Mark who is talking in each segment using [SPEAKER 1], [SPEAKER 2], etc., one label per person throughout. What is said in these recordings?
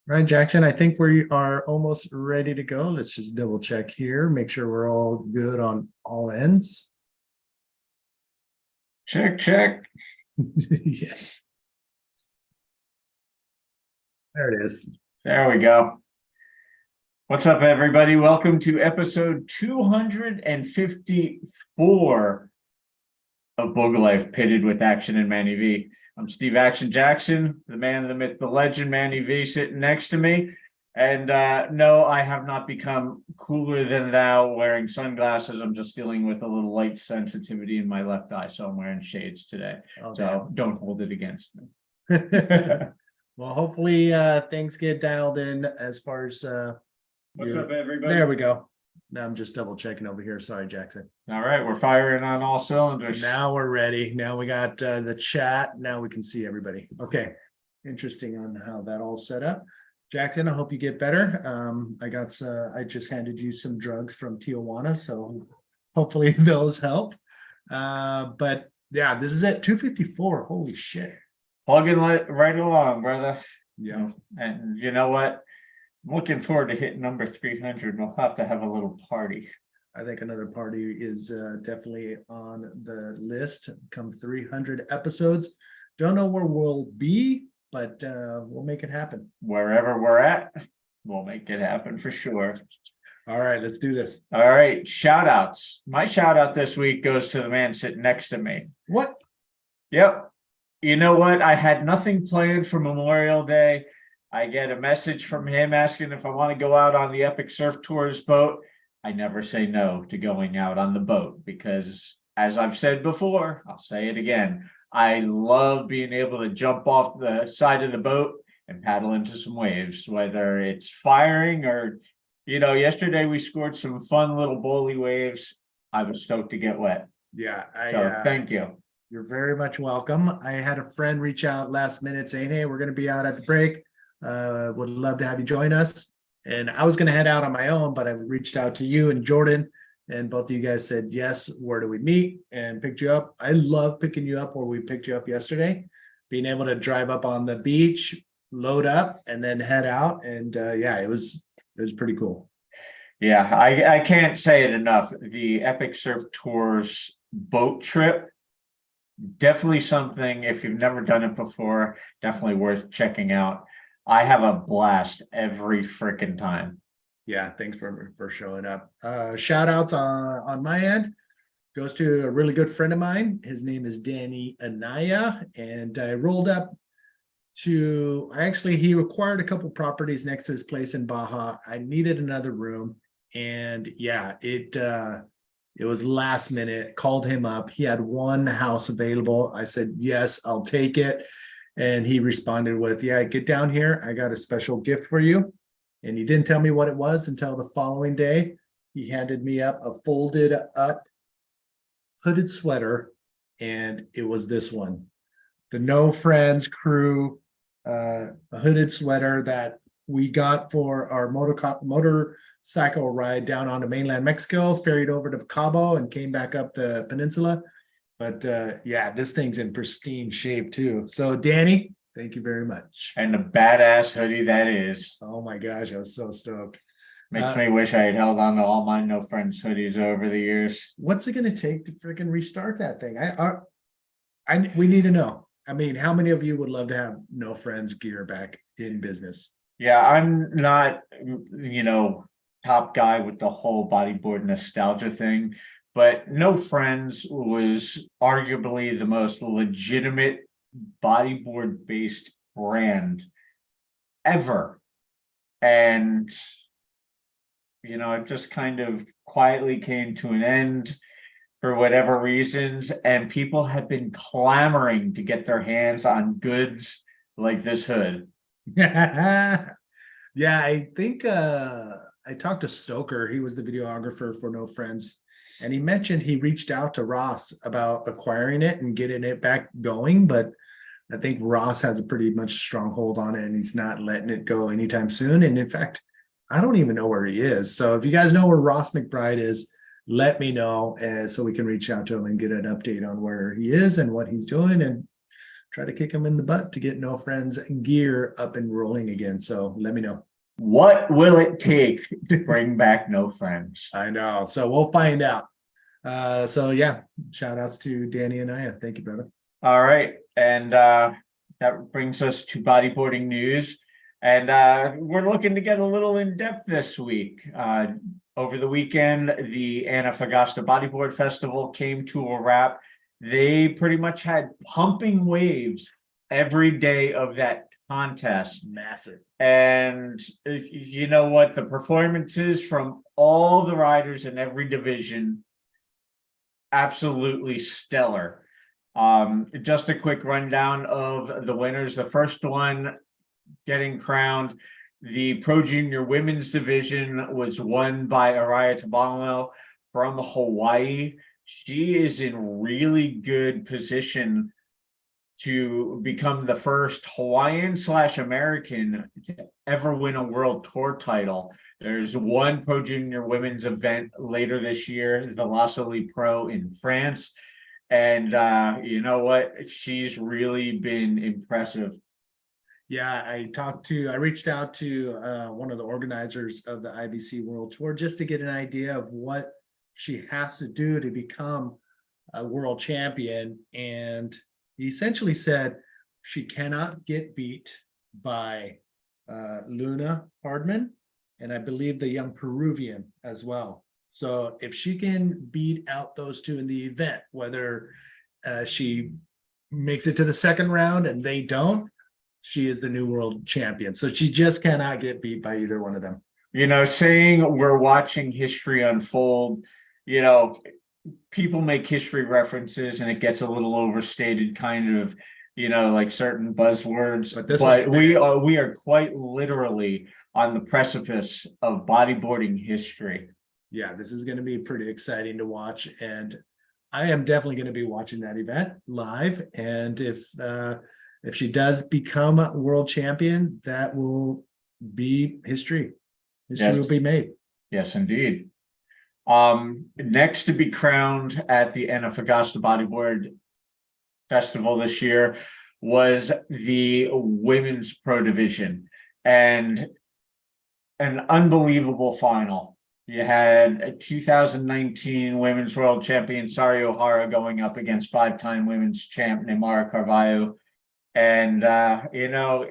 [SPEAKER 1] Right, Jackson, I think we are almost ready to go. Let's just double check here, make sure we're all good on all ends.
[SPEAKER 2] Check, check.
[SPEAKER 1] Yes. There it is.
[SPEAKER 2] There we go. What's up, everybody? Welcome to episode 254 of boogLIFE, Pitted with Action and Manny V. I'm Steve Action Jackson, the man, the myth, the legend, Manny V, sitting next to me. And no, I have not become cooler than thou wearing sunglasses. I'm just dealing with a little light sensitivity in my left eye, so I'm wearing shades today.
[SPEAKER 1] Okay.
[SPEAKER 2] So don't hold it against me.
[SPEAKER 1] Well, hopefully things get dialed in as far as
[SPEAKER 2] What's up, everybody?
[SPEAKER 1] there we go. Now I'm just double checking over here. Sorry, Jackson.
[SPEAKER 2] All right, we're firing on all cylinders.
[SPEAKER 1] Now we're ready. Now we got the chat. Now we can see everybody. Okay. Interesting on how that all set up. Jackson, I hope you get better. I just handed you some drugs from Tijuana, so hopefully those help. But yeah, this is it. 254. Holy shit.
[SPEAKER 2] Plugging right along, brother.
[SPEAKER 1] Yeah.
[SPEAKER 2] And you know what? I'm looking forward to hitting number 300. We'll have to have a little party.
[SPEAKER 1] I think another party is definitely on the list. Come 300 episodes. Don't know where we'll be, but we'll make it happen.
[SPEAKER 2] Wherever we're at, we'll make it happen for sure.
[SPEAKER 1] All right, let's do this.
[SPEAKER 2] All right, shout outs. My shout out this week goes to the man sitting next to me.
[SPEAKER 1] What?
[SPEAKER 2] Yep. You know what? I had nothing planned for Memorial Day. I get a message from him asking if I want to go out on the Epic Surf Tours boat. I never say no to going out on the boat because, as I've said before, I'll say it again. I love being able to jump off the side of the boat and paddle into some waves, whether it's firing or, yesterday we scored some fun little bowly waves. I was stoked to get wet.
[SPEAKER 1] Yeah,
[SPEAKER 2] Thank you.
[SPEAKER 1] You're very much welcome. I had a friend reach out last minute saying, hey, we're going to be out at the break. Would love to have you join us. And I was going to head out on my own, but I reached out to you and Jordan, and both of you guys said, yes, where do we meet, and picked you up. I love picking you up where we picked you up yesterday, being able to drive up on the beach, load up, and then head out. And yeah, it was pretty cool.
[SPEAKER 2] Yeah, I can't say it enough. The Epic Surf Tours boat trip, definitely something, if you've never done it before, definitely worth checking out. I have a blast every freaking time.
[SPEAKER 1] Yeah, thanks for showing up. Shout outs on my end goes to a really good friend of mine. His name is Danny Anaya, and I rolled up to he required a couple properties next to his place in Baja. I needed another room, and yeah, it was last minute. Called him up. He had one house available. I said, yes, I'll take it. And he responded with, yeah, get down here. I got a special gift for you. And he didn't tell me what it was until the following day. He handed me up a folded up hooded sweater. And it was this one, the No Friends Crew, a hooded sweater that we got for our motorcycle ride down onto mainland Mexico, ferried over to Cabo and came back up the peninsula. But yeah, this thing's in pristine shape too. So Danny, thank you very much.
[SPEAKER 2] And the badass hoodie that is.
[SPEAKER 1] Oh my gosh, I was so stoked.
[SPEAKER 2] Makes me wish I had held on to all my No Friends hoodies over the years.
[SPEAKER 1] What's it gonna take to freaking restart that thing? We need to know. I mean, how many of you would love to have No Friends gear back in business?
[SPEAKER 2] Yeah, I'm not, top guy with the whole bodyboard nostalgia thing. But No Friends was arguably the most legitimate bodyboard-based brand ever. And, it just kind of quietly came to an end for whatever reasons. And people have been clamoring to get their hands on goods like this hood.
[SPEAKER 1] Yeah, I think I talked to Stoker. He was the videographer for No Friends. And he mentioned he reached out to Ross about acquiring it and getting it back going. But I think Ross has a pretty much strong hold on it and he's not letting it go anytime soon. And in fact, I don't even know where he is. So if you guys know where Ross McBride is, let me know so we can reach out to him and get an update on where he is and what he's doing and try to kick them in the butt to get No Friends gear up and rolling again. So let me know.
[SPEAKER 2] What will it take to bring back No Friends?
[SPEAKER 1] I know. So we'll find out. So yeah, shout outs to Danny and Aya. Thank you, brother.
[SPEAKER 2] All right. And that brings us to bodyboarding news. And we're looking to get a little in depth this week. Over the weekend, the Antofagasta Bodyboard Festival came to a wrap. They pretty much had pumping waves every day of that contest.
[SPEAKER 1] Massive.
[SPEAKER 2] And you know what? The performances from all the riders in every division, absolutely stellar. Just a quick rundown of the winners. The first one getting crowned, the Pro Junior Women's Division, was won by Araya Tabalo from Hawaii. She is in really good position to become the first Hawaiian/American to ever win a world tour title. There's one Pro Junior Women's event later this year, the Lassali Pro in France. And you know what? She's really been impressive.
[SPEAKER 1] Yeah, I reached out to one of the organizers of the IBC World Tour just to get an idea of what she has to do to become a world champion. And he essentially said she cannot get beat by Luna Hardman, and I believe the young Peruvian as well. So if she can beat out those two in the event, whether she makes it to the second round and they don't, she is the new world champion. So she just cannot get beat by either one of them.
[SPEAKER 2] You know, saying we're watching history unfold, you know, people make history references and it gets a little overstated, kind of, you know, like certain buzzwords. But we are quite literally on the precipice of bodyboarding history.
[SPEAKER 1] Yeah, this is going to be pretty exciting to watch, and I am definitely going to be watching that event live. And if she does become a world champion, that will be history. History will be made.
[SPEAKER 2] Yes, indeed. Next to be crowned at the Antofagasta Bodyboard Festival this year was the Women's Pro Division, and an unbelievable final. You had a 2019 Women's World Champion Sari Ohara going up against five-time Women's Champ Neymar Carvalho. And, you know,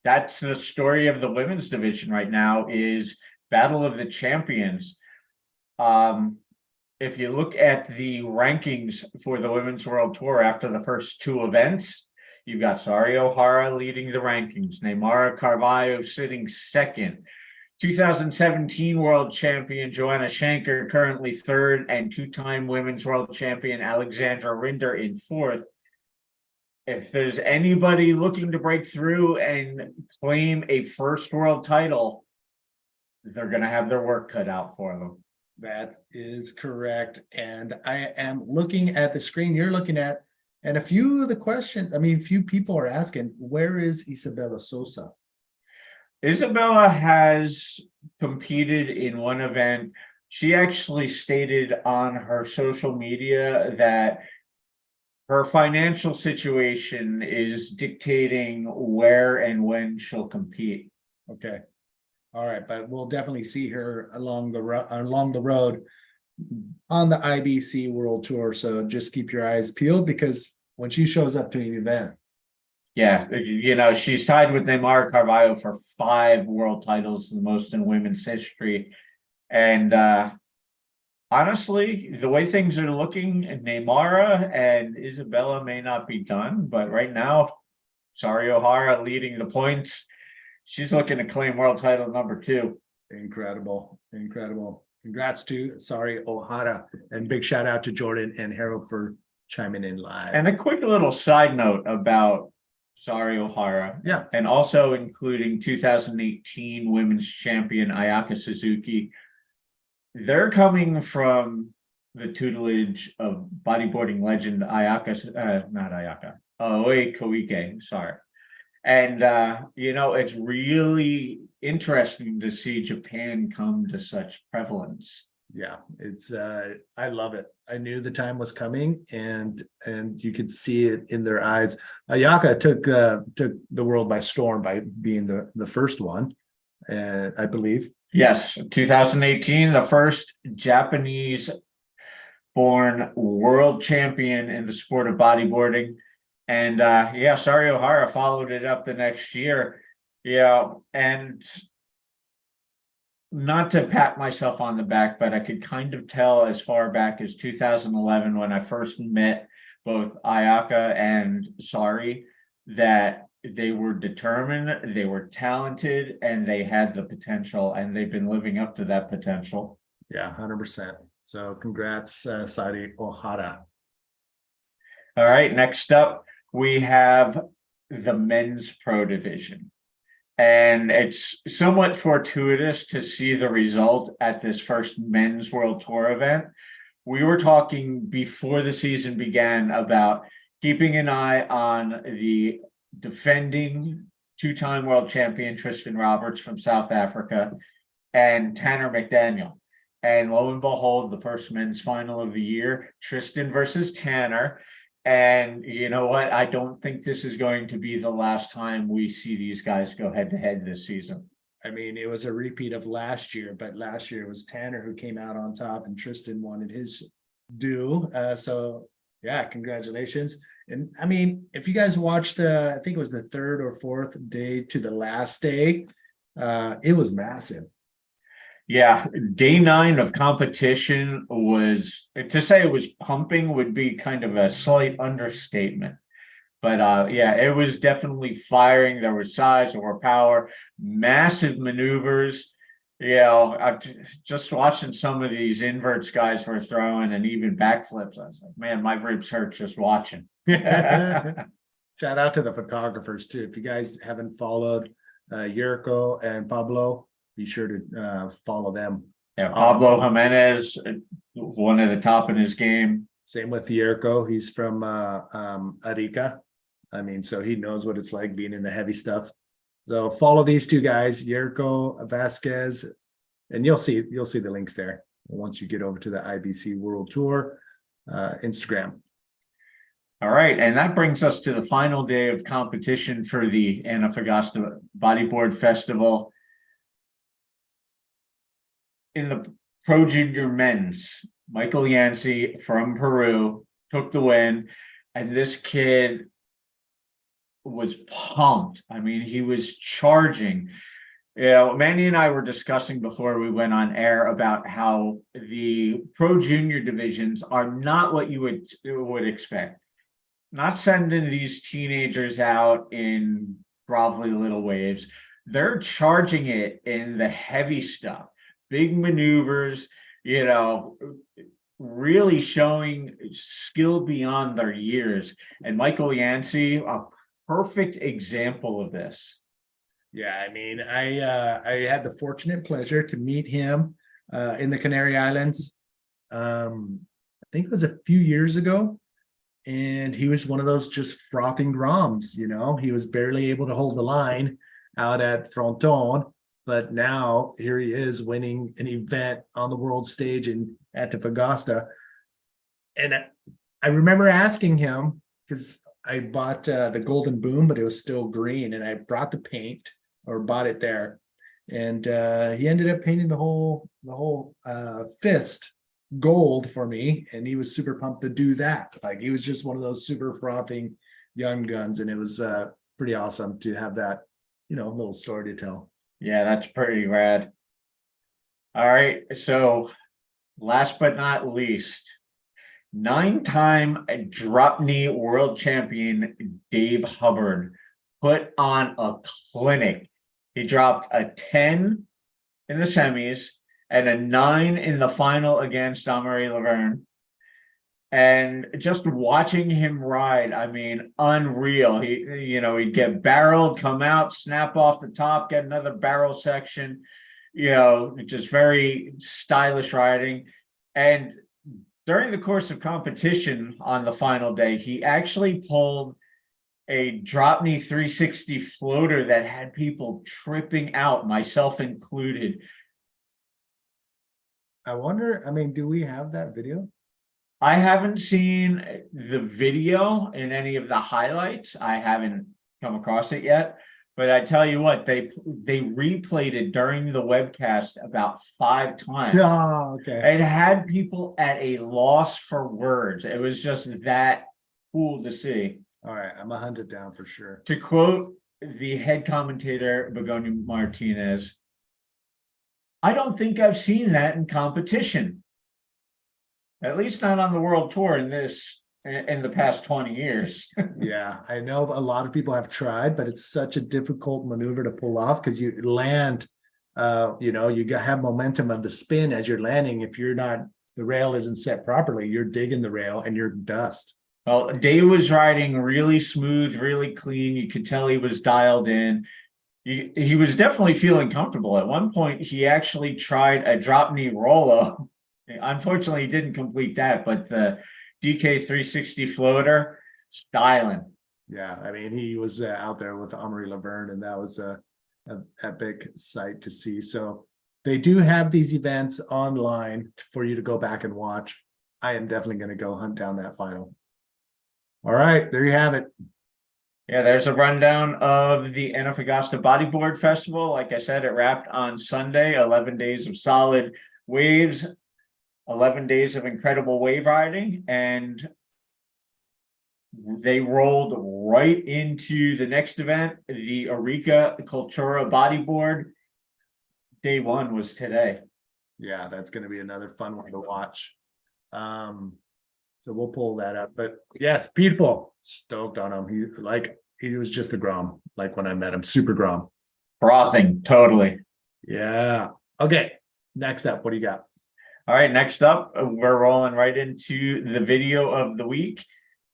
[SPEAKER 2] that's the story of the women's division right now, is Battle of the Champions. If you look at the rankings for the Women's World Tour after the first two events, you've got Sari Ohara leading the rankings, Neymar Carvalho sitting second. 2017 world champion Joanna Shanker currently third, and two-time women's world champion Alexandra Rinder in fourth. If there's anybody looking to break through and claim a first world title, they're going to have their work cut out for them.
[SPEAKER 1] That is correct. And I am looking at the screen you're looking at, and a few of the questions, few people are asking, where is Isabella Sosa?
[SPEAKER 2] Isabella has competed in one event. She actually stated on her social media that her financial situation is dictating where and when she'll compete.
[SPEAKER 1] Okay. All right, but we'll definitely see her along the road on the IBC World Tour. So just keep your eyes peeled, because when she shows up to an event.
[SPEAKER 2] Yeah, you know, she's tied with Neymar Carvalho for 5 world titles, the most in women's history. And honestly, the way things are looking, Neymar and Isabella may not be done, but right now, Sari Ohara leading the points. She's looking to claim world title number 2.
[SPEAKER 1] Incredible. Congrats to Sari Ohara, and big shout out to Jordan and Harold for chiming in live.
[SPEAKER 2] And a quick little side note about Sari Ohara.
[SPEAKER 1] Yeah.
[SPEAKER 2] And also including 2018 women's champion Ayaka Suzuki. They're coming from the tutelage of bodyboarding legend Aoi Koike, sorry. And you know, it's really interesting to see Japan come to such prevalence.
[SPEAKER 1] Yeah, it's I love it. I knew the time was coming, and you could see it in their eyes. Ayaka took the world by storm by being the first one, and I believe.
[SPEAKER 2] Yes, 2018, the first Japanese born world champion in the sport of bodyboarding. And yeah, Sari Ohara followed it up the next year. Yeah, and not to pat myself on the back, but I could kind of tell as far back as 2011 when I first met both Ayaka and Sari that they were determined, they were talented, and they had the potential, and they've been living up to that potential.
[SPEAKER 1] Yeah, 100%. So congrats, Sari Ohara.
[SPEAKER 2] All right, next up, we have the men's pro division. And it's somewhat fortuitous to see the result at this first men's world tour event. We were talking before the season began about keeping an eye on the defending two-time world champion Tristan Roberts from South Africa and Tanner McDaniel. And lo and behold, the first men's final of the year, Tristan versus Tanner. And you know what? I don't think this is going to be the last time we see these guys go head to head this season.
[SPEAKER 1] I mean, it was a repeat of last year, but last year it was Tanner who came out on top and Tristan wanted his due. So yeah, congratulations. And I mean, if you guys watched I think it was the third or fourth day to the last day, it was massive.
[SPEAKER 2] Yeah, day 9 of competition was, to say it was pumping would be kind of a slight understatement. But yeah, it was definitely firing. There was size, there were power, massive maneuvers. You know, I just watching some of these inverts guys were throwing and even backflips. I was like, man, my ribs hurt just watching.
[SPEAKER 1] Shout out to the photographers too. If you guys haven't followed Yurko and Pablo, be sure to follow them.
[SPEAKER 2] Yeah, Pablo Jimenez, one of the top in his game.
[SPEAKER 1] Same with Yurko. He's from Arica. I mean, so he knows what it's like being in the heavy stuff. So follow these two guys, Yurko Vasquez, and you'll see the links there once you get over to the IBC World Tour Instagram.
[SPEAKER 2] All right, and that brings us to the final day of competition for the Antofagasta Bodyboard Festival. In the Pro Junior Men's, Michael Yancey from Peru took the win, and this kid was pumped. I mean, he was charging. You know, Manny and I were discussing before we went on air about how the Pro Junior divisions are not what you would expect. Not sending these teenagers out in grovelly little waves. They're charging it in the heavy stuff. Big maneuvers, you know, really showing skill beyond their years. And Michael Yancey, a perfect example of this.
[SPEAKER 1] Yeah, I mean, I had the fortunate pleasure to meet him in the Canary Islands. I think it was a few years ago. And he was one of those just frothing Groms, you know, he was barely able to hold the line out at Fronton. But now here he is winning an event on the world stage in Antofagasta. And I remember asking him, because I bought the Golden Boom, but it was still green. And I brought the paint or bought it there. And he ended up painting the whole fist gold for me. And he was super pumped to do that. Like he was just one of those super frothing young guns. And it was pretty awesome to have that, you know, little story to tell.
[SPEAKER 2] Yeah, that's pretty rad. All right, so last but not least, 9-time drop knee world champion Dave Hubbard put on a clinic. He dropped a 10 in the semis and a 9 in the final against Amaury Laverne. And just watching him ride, I mean, unreal. He'd get barreled, come out, snap off the top, get another barrel section, just very stylish riding. And during the course of competition on the final day, he actually pulled a drop knee 360 floater that had people tripping out, myself included.
[SPEAKER 1] I wonder, I mean, do we have that video?
[SPEAKER 2] I haven't seen the video in any of the highlights. I haven't come across it yet. But I tell you what, they replayed it during the webcast about 5 times.
[SPEAKER 1] Oh, okay.
[SPEAKER 2] It had people at a loss for words. It was just that cool to see.
[SPEAKER 1] All right, I'm gonna hunt it down for sure.
[SPEAKER 2] To quote the head commentator, Begonia Martinez, I don't think I've seen that in competition. At least not on the world tour in the past 20 years.
[SPEAKER 1] Yeah, I know a lot of people have tried, but it's such a difficult maneuver to pull off because you land, have momentum of the spin as you're landing. If you're not, the rail isn't set properly, you're digging the rail and you're dust.
[SPEAKER 2] Well, Dave was riding really smooth, really clean. You could tell he was dialed in. He was definitely feeling comfortable. At one point, he actually tried a drop knee roll-up. Unfortunately, he didn't complete that, but the DK 360 floater, styling.
[SPEAKER 1] Yeah, I mean, he was out there with Amory Laverne, and that was a epic sight to see. So they do have these events online for you to go back and watch. I am definitely going to go hunt down that final. All right, there you have it.
[SPEAKER 2] Yeah, there's a rundown of the Antofagasta Bodyboard Festival. Like I said, it wrapped on Sunday, 11 days of solid waves, 11 days of incredible wave riding, and they rolled right into the next event, the Arica Cultura Bodyboard. Day one was today.
[SPEAKER 1] Yeah, that's going to be another fun one to watch. So we'll pull that up. But yes, beautiful. Stoked on him. He was just a Grom, like when I met him. Super Grom.
[SPEAKER 2] Frothing, totally.
[SPEAKER 1] Yeah. Okay. Next up, what do you got?
[SPEAKER 2] All right, next up, we're rolling right into the video of the week.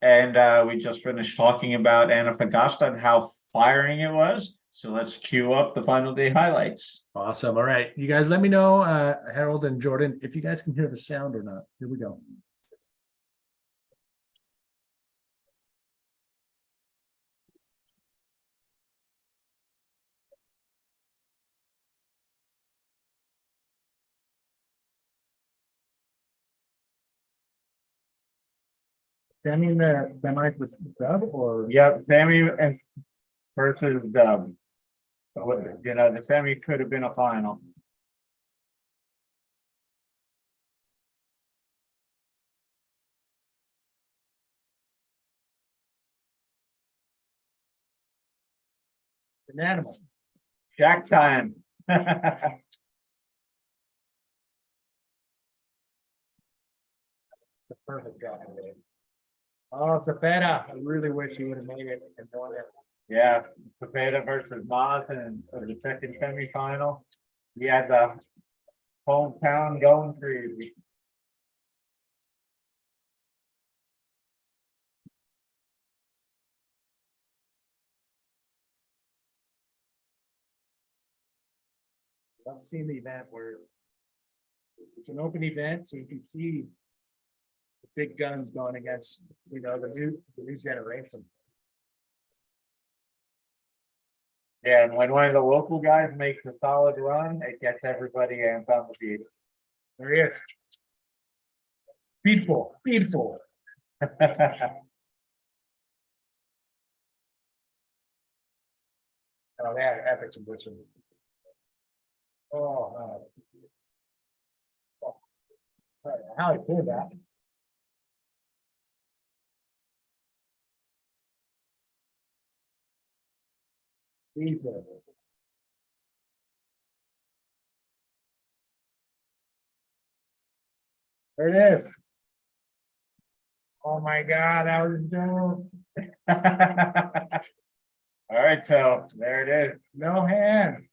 [SPEAKER 2] And we just finished talking about Antofagasta and how firing it was. So let's cue up the final day highlights.
[SPEAKER 1] Awesome. All right. You guys let me know, Harold and Jordan, if you guys can hear the sound or not. Here we go. Sammy the semi with Dub or
[SPEAKER 2] Yep, Sammy and versus Dub. The semi could have been a final.
[SPEAKER 1] an animal?
[SPEAKER 2] Jack time.
[SPEAKER 1] The perfect guy. Oh, Cepeda. I really wish he would have made it and won it.
[SPEAKER 2] Yeah, Cepeda versus Maz in the second semifinal. He had the hometown going crazy.
[SPEAKER 1] I've seen the event where it's an open event, so you can see the big guns going against, the new generation.
[SPEAKER 2] Yeah, and when one of the local guys makes a solid run, it gets everybody amped on the beat.
[SPEAKER 1] There he is. Beautiful, beautiful. Oh, they had epic condition. Oh, how I did that. Jesus. There it is. Oh my God, that was dope.
[SPEAKER 2] All right, so there it is.
[SPEAKER 1] No hands.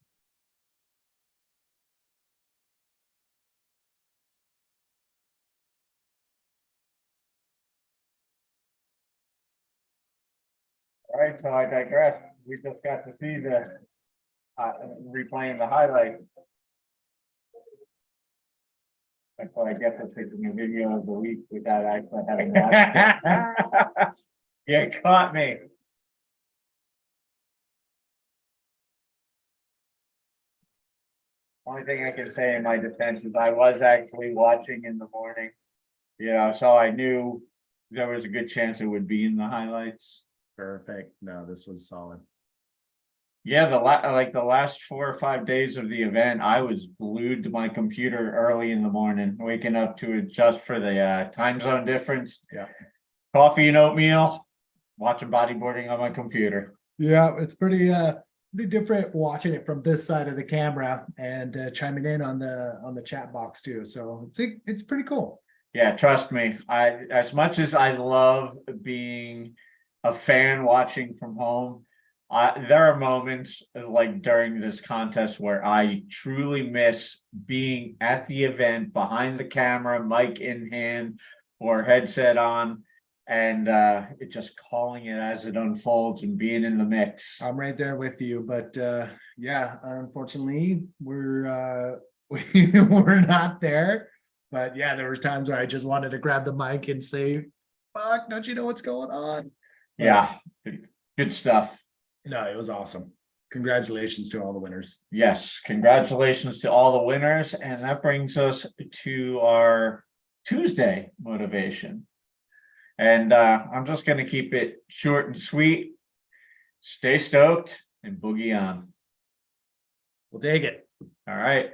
[SPEAKER 2] All right, so I digress. We just got to see the replaying the highlights. That's why I guess I'm taking a video of the week without actually having watched it. You caught me. Only thing I can say in my defense is I was actually watching in the morning. So I knew there was a good chance it would be in the highlights.
[SPEAKER 1] Perfect. No, this was solid.
[SPEAKER 2] Yeah, the last 4 or 5 days of the event, I was glued to my computer early in the morning, waking up to adjust for the time zone difference.
[SPEAKER 1] Yeah.
[SPEAKER 2] Coffee and oatmeal, watching bodyboarding on my computer.
[SPEAKER 1] Yeah, it's pretty different watching it from this side of the camera and chiming in on the chat box too. So it's pretty cool.
[SPEAKER 2] Yeah, trust me. As much as I love being a fan watching from home, there are moments like during this contest where I truly miss being at the event behind the camera, mic in hand or headset on, and it just calling it as it unfolds and being in the mix.
[SPEAKER 1] I'm right there with you, but yeah, unfortunately, we're we're not there. But yeah, there was times where I just wanted to grab the mic and say, "Fuck, don't you know what's going on?" But,
[SPEAKER 2] Yeah, good stuff.
[SPEAKER 1] no, it was awesome. Congratulations to all the winners.
[SPEAKER 2] Yes, congratulations to all the winners, and that brings us to our Tuesday motivation. And I'm just going to keep it short and sweet. Stay stoked and boogie on.
[SPEAKER 1] We'll take it.
[SPEAKER 2] All right.